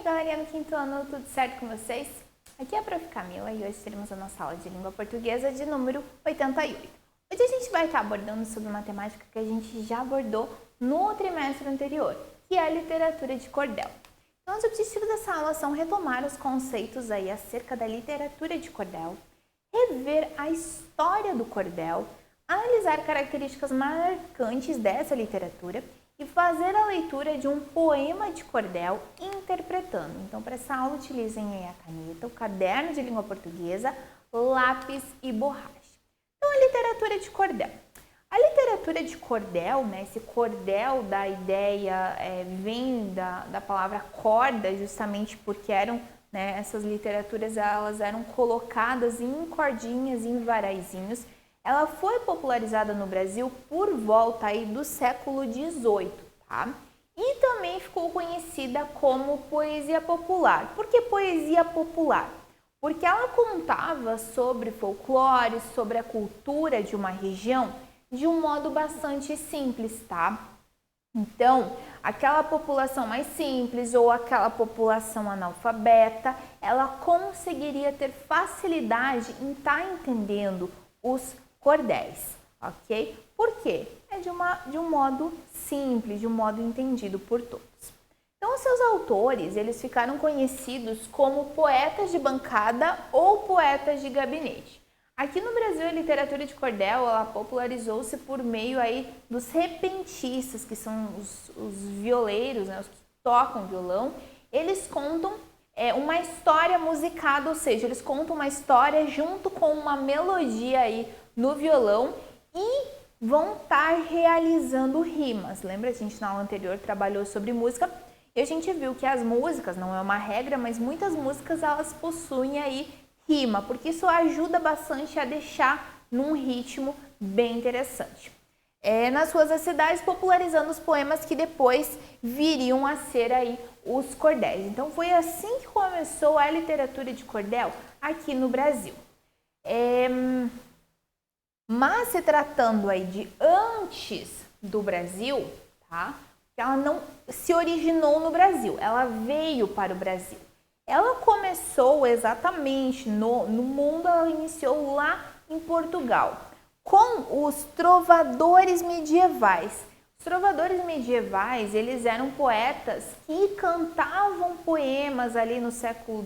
aí, galerinha do quinto ano, tudo certo com vocês? Aqui é a Prof. Camila e hoje teremos a nossa aula de língua portuguesa de número 88. Hoje a gente vai estar abordando sobre uma temática que a gente já abordou no trimestre anterior, que é a literatura de cordel. Então, os objetivos dessa aula são retomar os conceitos aí acerca da literatura de cordel, rever a história do cordel, analisar características marcantes dessa literatura e fazer a leitura de um poema de cordel interpretando. Então, para essa aula, utilizem aí a caneta, o caderno de língua portuguesa, lápis e borracha. Então, a literatura de cordel. A literatura de cordel, né, esse cordel da ideia vem da palavra corda, justamente porque eram, né, essas literaturas elas eram colocadas em cordinhas, em varaizinhos. Ela foi popularizada no Brasil por volta aí do século XVIII, tá? E também ficou conhecida como poesia popular. Por que poesia popular? Porque ela contava sobre folclore, sobre a cultura de uma região de um modo bastante simples, tá? Então, aquela população mais simples ou aquela população analfabeta, ela conseguiria ter facilidade em estar entendendo os cordéis, ok? Por quê? É de um modo simples, de um modo entendido por todos. Então, os seus autores, eles ficaram conhecidos como poetas de bancada ou poetas de gabinete. Aqui no Brasil, a literatura de cordel, ela popularizou-se por meio aí dos repentistas, que são os violeiros, né, os que tocam violão. Eles contam uma história musicada, ou seja, eles contam uma história junto com uma melodia aí no violão e vão estar realizando rimas. Lembra, a gente na aula anterior trabalhou sobre música e a gente viu que as músicas, não é uma regra, mas muitas músicas elas possuem aí rima, porque isso ajuda bastante a deixar num ritmo bem interessante. Nas ruas das cidades, popularizando os poemas que depois viriam a ser aí os cordéis. Então, foi assim que começou a literatura de cordel aqui no Brasil. Mas se tratando aí de antes do Brasil, tá? Ela não se originou no Brasil, ela veio para o Brasil. Ela começou exatamente no mundo, ela iniciou lá em Portugal, com os trovadores medievais. Os trovadores medievais, eles eram poetas que cantavam poemas ali no século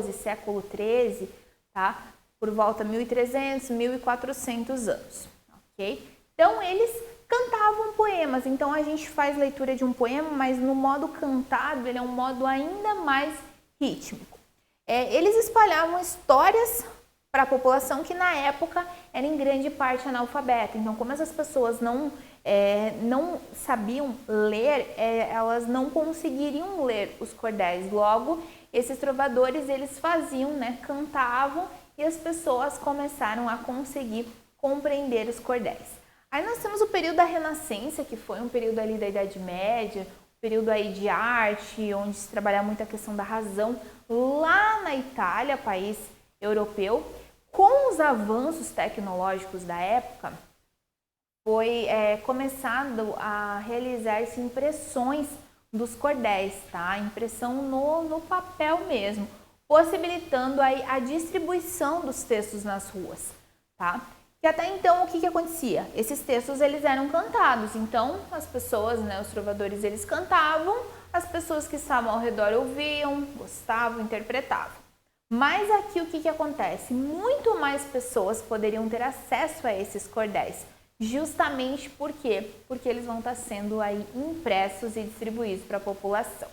XII, século XIII, tá? Por volta de 1300, 1400 anos, ok? Então, eles cantavam poemas. Então, a gente faz leitura de um poema, mas no modo cantado, ele é um modo ainda mais rítmico. Eles espalhavam histórias para a população que, na época, era em grande parte analfabeta. Então, como essas pessoas não sabiam ler, elas não conseguiriam ler os cordéis. Logo, esses trovadores, eles faziam, né, cantavam, e as pessoas começaram a conseguir compreender os cordéis. Aí nós temos o período da Renascença, que foi um período ali da Idade Média, um período aí de arte, onde se trabalha muito a questão da razão, lá na Itália, país europeu. Com os avanços tecnológicos da época, foi começado a realizar-se impressões dos cordéis, tá? Impressão no papel mesmo, possibilitando aí a distribuição dos textos nas ruas, tá? E até então, o que acontecia? Esses textos, eles eram cantados, então as pessoas, né, os trovadores, eles cantavam, as pessoas que estavam ao redor ouviam, gostavam, interpretavam. Mas aqui o que acontece? Muito mais pessoas poderiam ter acesso a esses cordéis, justamente por quê? Porque eles vão estar sendo aí impressos e distribuídos para a população.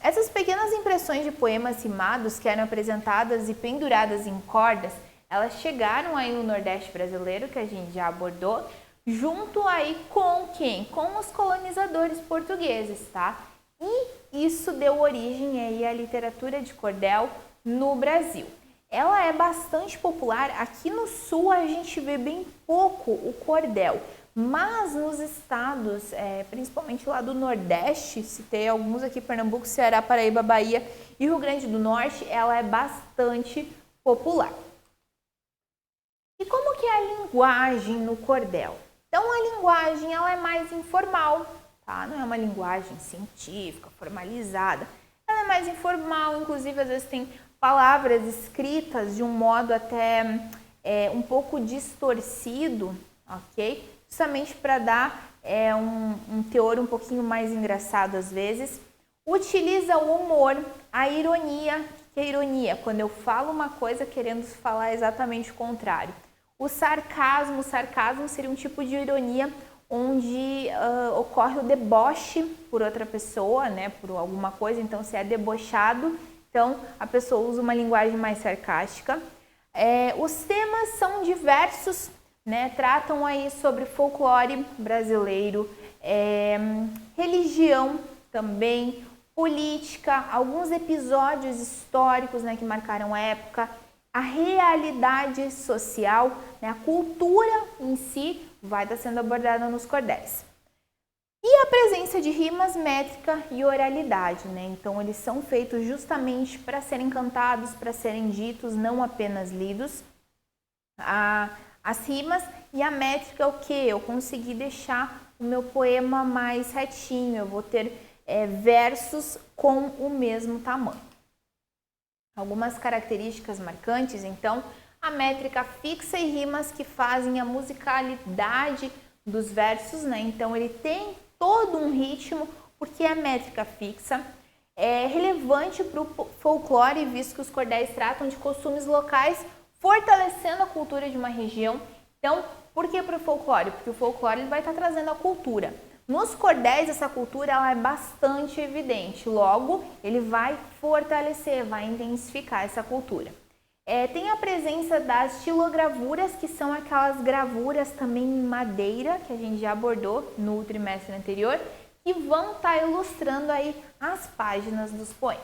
Essas pequenas impressões de poemas rimados que eram apresentadas e penduradas em cordas, elas chegaram aí no Nordeste brasileiro, que a gente já abordou, junto aí com quem? Com os colonizadores portugueses, tá? E isso deu origem aí à literatura de cordel no Brasil. Ela é bastante popular. Aqui no Sul a gente vê bem pouco o cordel, mas nos estados, principalmente lá do Nordeste, citei alguns aqui, Pernambuco, Ceará, Paraíba, Bahia e Rio Grande do Norte, ela é bastante popular. E como que é a linguagem no cordel? Então, a linguagem ela é mais informal, tá? tá? Não é uma linguagem científica, formalizada. Ela é mais informal, inclusive às vezes tem palavras escritas de um modo até um pouco distorcido, ok? Justamente para dar um teor um pouquinho mais engraçado às vezes. Utiliza o humor, a ironia. O que é ironia? Quando eu falo uma coisa querendo falar exatamente o contrário. O sarcasmo seria um tipo de ironia onde ocorre o deboche por outra pessoa, né, por alguma coisa. Então, se é debochado, então a pessoa usa uma linguagem mais sarcástica. Os temas são diversos, né, tratam aí sobre folclore brasileiro, religião também, política, alguns episódios históricos, né, que marcaram a época, a realidade social, né, a cultura em si vai estar sendo abordada nos cordéis. E a presença de rimas, métrica e oralidade, né? Então eles são feitos justamente para serem cantados, para serem ditos, não apenas lidos. As rimas e a métrica é o que? Eu consegui deixar o meu poema mais retinho, eu vou ter versos com o mesmo tamanho. Algumas características marcantes, então, a métrica fixa e rimas que fazem a musicalidade dos versos, né? Então, ele tem todo um ritmo, porque a métrica fixa é relevante para o folclore, visto que os cordéis tratam de costumes locais, fortalecendo a cultura de uma região. Então, por que para o folclore? Porque o folclore ele vai estar trazendo a cultura. Nos cordéis, essa cultura ela é bastante evidente, logo ele vai fortalecer, vai intensificar essa cultura. Tem a presença das estilogravuras, que são aquelas gravuras também em madeira, que a gente já abordou no trimestre anterior, que vão estar ilustrando aí as páginas dos poemas.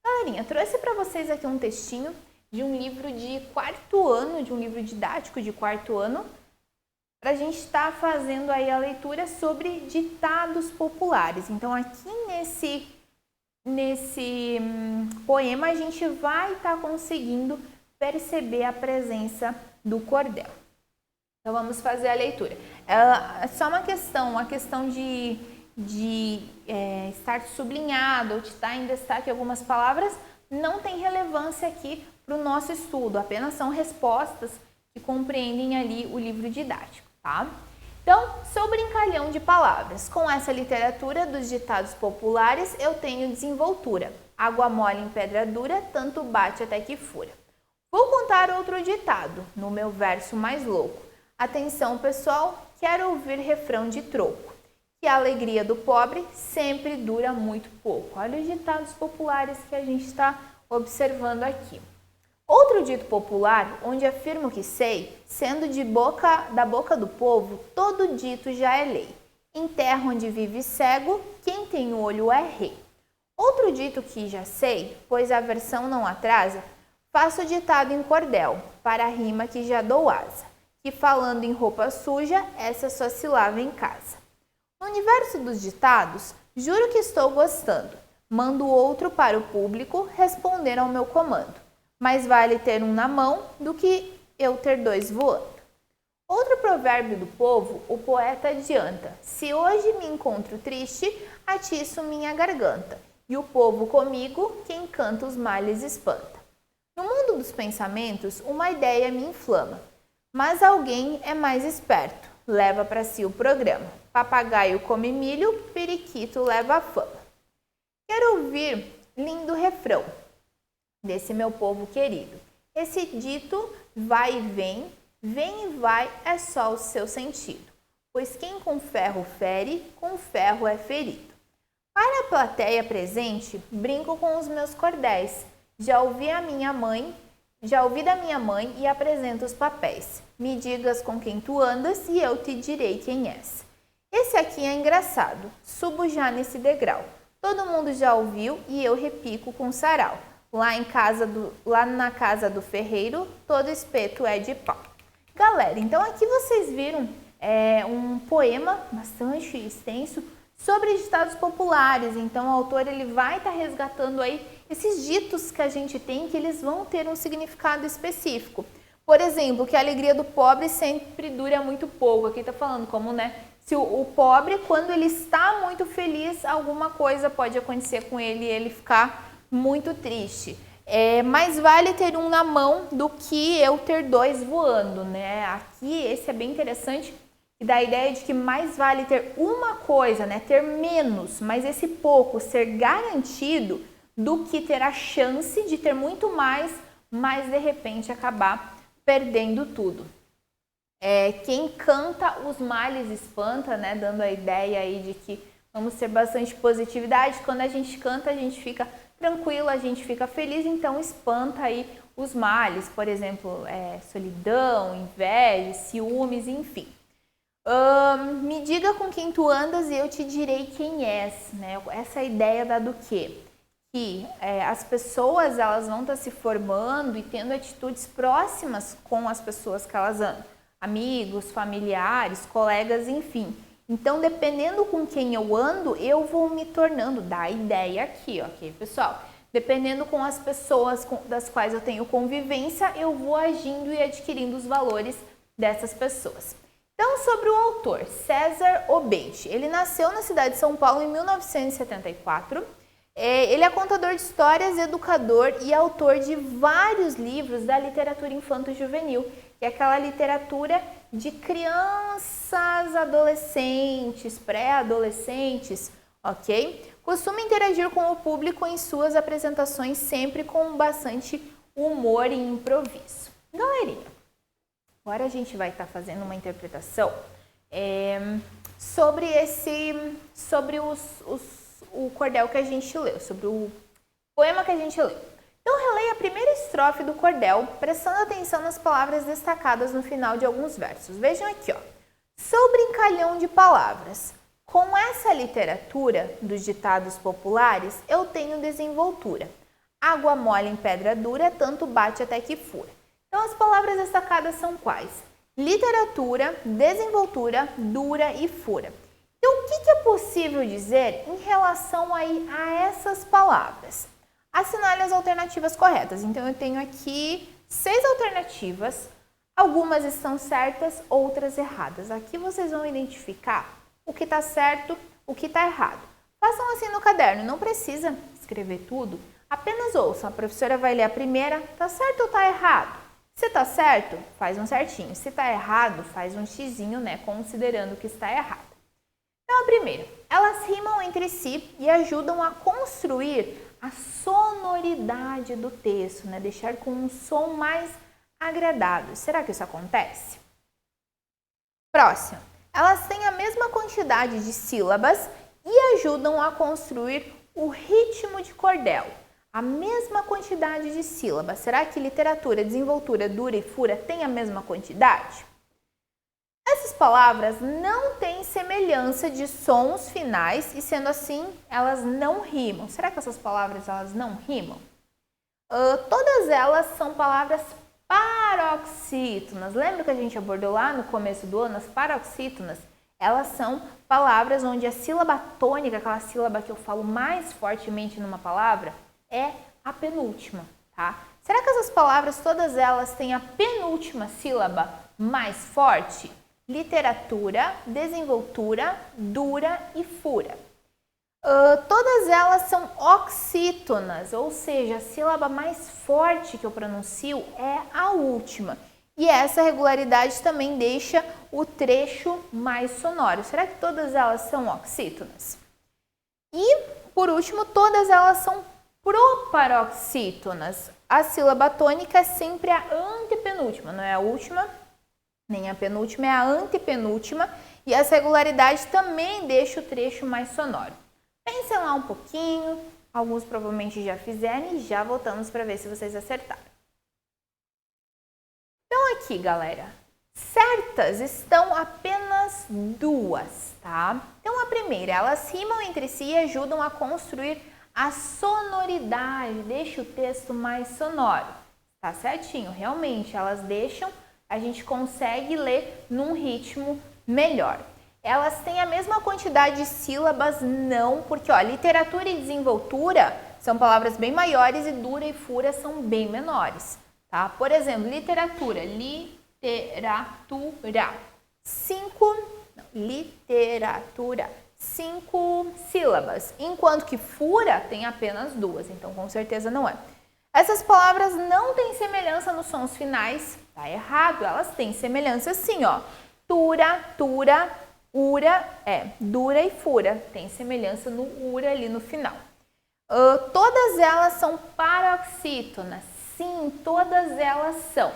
Galerinha, eu trouxe para vocês aqui um textinho de um livro de quarto ano, de um livro didático de quarto ano, para a gente estar fazendo aí a leitura sobre ditados populares. Então, aqui nesse poema, a gente vai estar conseguindo perceber a presença do cordel. Então, vamos fazer a leitura. É só uma questão de estar sublinhado ou de estar em destaque algumas palavras, não tem relevância aqui para o nosso estudo, apenas são respostas que compreendem ali o livro didático. Tá? Então, sou brincalhão de palavras. Com essa literatura dos ditados populares, eu tenho desenvoltura. Água mole em pedra dura, tanto bate até que fura. Vou contar outro ditado, no meu verso mais louco. Atenção, pessoal, quero ouvir refrão de troco. Que a alegria do pobre sempre dura muito pouco. Olha os ditados populares que a gente está observando aqui. Outro dito popular, onde afirmo que sei, sendo da boca do povo, todo dito já é lei. Em terra onde vive cego, quem tem olho é rei. Outro dito que já sei, pois a versão não atrasa, faço o ditado em cordel, para a rima que já dou asa, que falando em roupa suja, essa só se lava em casa. No universo dos ditados, juro que estou gostando, mando outro para o público responder ao meu comando. Mais vale ter um na mão do que eu ter dois voando. Outro provérbio do povo, o poeta adianta. Se hoje me encontro triste, atiço minha garganta. E o povo comigo, quem canta os males espanta. No mundo dos pensamentos, uma ideia me inflama. Mas alguém é mais esperto, leva para si o programa. Papagaio come milho, periquito leva a fama. Quero ouvir lindo refrão desse meu povo querido. Esse dito vai e vem e vai é só o seu sentido, pois quem com ferro fere, com ferro é ferido. Para a plateia presente, brinco com os meus cordéis. Já ouvi da minha mãe e apresento os papéis. Me digas com quem tu andas e eu te direi quem és. Esse aqui é engraçado, subo já nesse degrau. Todo mundo já ouviu e eu repico com sarau. Lá na casa do ferreiro, todo espeto é de pau. Galera, então aqui vocês viram um poema bastante extenso sobre ditados populares. Então o autor ele vai estar resgatando aí esses ditos que a gente tem, que eles vão ter um significado específico. Por exemplo, que a alegria do pobre sempre dura muito pouco. Aqui está falando como, né, Se o pobre, quando ele está muito feliz, alguma coisa pode acontecer com ele e ele ficar muito triste. Mais vale ter um na mão do que eu ter dois voando, né? Aqui, esse é bem interessante, e dá a ideia de que mais vale ter uma coisa, né? Ter menos, mas esse pouco ser garantido do que ter a chance de ter muito mais, mas de repente acabar perdendo tudo. Quem canta os males espanta, né? Dando a ideia aí de que vamos ter bastante positividade. Quando a gente canta, a gente fica tranquilo, a gente fica feliz, então espanta aí os males, por exemplo, solidão, inveja, ciúmes, enfim. Me diga com quem tu andas e eu te direi quem és, né? Essa ideia da do quê? Que as pessoas elas vão estar se formando e tendo atitudes próximas com as pessoas que elas andam. Amigos, familiares, colegas, enfim. Então, dependendo com quem eu ando, eu vou me tornando, dá a ideia aqui, ok, pessoal? Dependendo com as pessoas das quais eu tenho convivência, eu vou agindo e adquirindo os valores dessas pessoas. Então, sobre o autor, César Obeid. Ele nasceu na cidade de São Paulo em 1974. Ele é contador de histórias, educador e autor de vários livros da literatura infanto-juvenil, que é aquela literatura de crianças, adolescentes, pré-adolescentes, ok? Costuma interagir com o público em suas apresentações, sempre com bastante humor e improviso. Galerinha, agora a gente vai estar fazendo uma interpretação sobre o cordel que a gente leu, sobre o poema que a gente leu. Então, releia a primeira estrofe do cordel, prestando atenção nas palavras destacadas no final de alguns versos. Vejam aqui, ó. Sou brincalhão de palavras. Com essa literatura dos ditados populares, eu tenho desenvoltura. Água mole em pedra dura, tanto bate até que fura. Então, as palavras destacadas são quais? Literatura, desenvoltura, dura e fura. Então, o que é possível dizer em relação aí a essas palavras? Assinale as alternativas corretas. Então, eu tenho aqui 6 alternativas. Algumas estão certas, outras erradas. Aqui vocês vão identificar o que está certo, o que está errado. Façam assim no caderno, não precisa escrever tudo. Apenas ouçam, a professora vai ler a primeira, está certo ou está errado? Se está certo, faz um certinho. Se está errado, faz um xizinho, né, considerando que está errado. Então, a primeira, elas rimam entre si e ajudam a construir a sonoridade do texto, né? Deixar com um som mais agradável. Será que isso acontece? Próximo. Elas têm a mesma quantidade de sílabas e ajudam a construir o ritmo de cordel. A mesma quantidade de sílabas. Será que literatura, desenvoltura, dura e fura têm a mesma quantidade? Essas palavras não têm semelhança de sons finais e, sendo assim, elas não rimam. Será que essas palavras elas não rimam? Todas elas são palavras paroxítonas. Lembra que a gente abordou lá no começo do ano? As paroxítonas, elas são palavras onde a sílaba tônica, aquela sílaba que eu falo mais fortemente numa palavra, é a penúltima, tá? Será que essas palavras, todas elas têm a penúltima sílaba mais forte? Literatura, desenvoltura, dura e fura. Todas elas são oxítonas, ou seja, a sílaba mais forte que eu pronuncio é a última. E essa regularidade também deixa o trecho mais sonoro. Será que todas elas são oxítonas? E, por último, todas elas são proparoxítonas. A sílaba tônica é sempre a antepenúltima, não é a última, nem a penúltima, é a antepenúltima. E essa regularidade também deixa o trecho mais sonoro. Pensem lá um pouquinho, alguns provavelmente já fizeram e já voltamos para ver se vocês acertaram. Então aqui, galera, certas estão apenas 2, tá? Então a primeira, elas rimam entre si e ajudam a construir a sonoridade, deixa o texto mais sonoro. Tá certinho, realmente, elas deixam, a gente consegue ler num ritmo melhor. Elas têm a mesma quantidade de sílabas? Não, porque ó, literatura e desenvoltura são palavras bem maiores e dura e fura são bem menores. Tá? Por exemplo, literatura, 5, literatura. 5 sílabas, enquanto que fura tem apenas 2, então com certeza não é. Essas palavras não têm semelhança nos sons finais, tá errado, elas têm semelhança sim, ó. Tura, tura, ura, dura e fura, tem semelhança no ura ali no final. Todas elas são paroxítonas, sim, todas elas são.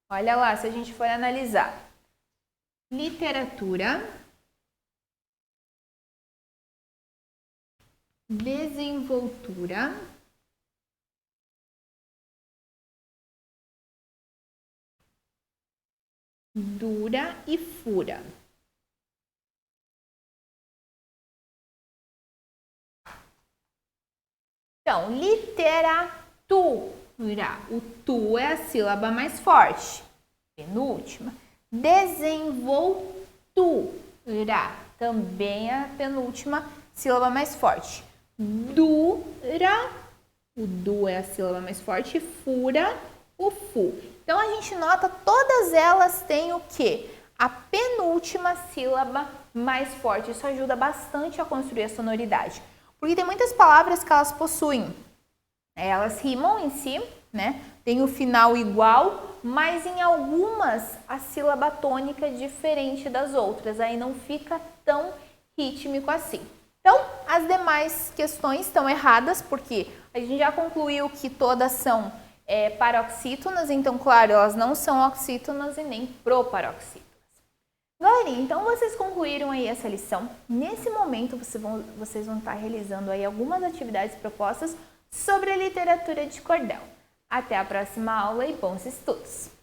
Olha lá, se a gente for analisar. Literatura, desenvoltura, dura e fura. Então, literatura, o tu é a sílaba mais forte, penúltima. Desenvoltura, também é a penúltima sílaba mais forte. Dura, o du é a sílaba mais forte, fura, o fu. Então, a gente nota, todas elas têm o quê? A penúltima sílaba mais forte. Isso ajuda bastante a construir a sonoridade. Porque tem muitas palavras que elas possuem. Elas rimam em si, né? Tem o final igual, mas em algumas a sílaba tônica é diferente das outras. Aí não fica tão rítmico assim. Então, as demais questões estão erradas, porque a gente já concluiu que todas são paroxítonas, então, claro, elas não são oxítonas e nem proparoxítonas. Galerinha, então vocês concluíram aí essa lição. Nesse momento, vocês vão estar realizando aí algumas atividades propostas sobre a literatura de cordel. Até a próxima aula e bons estudos!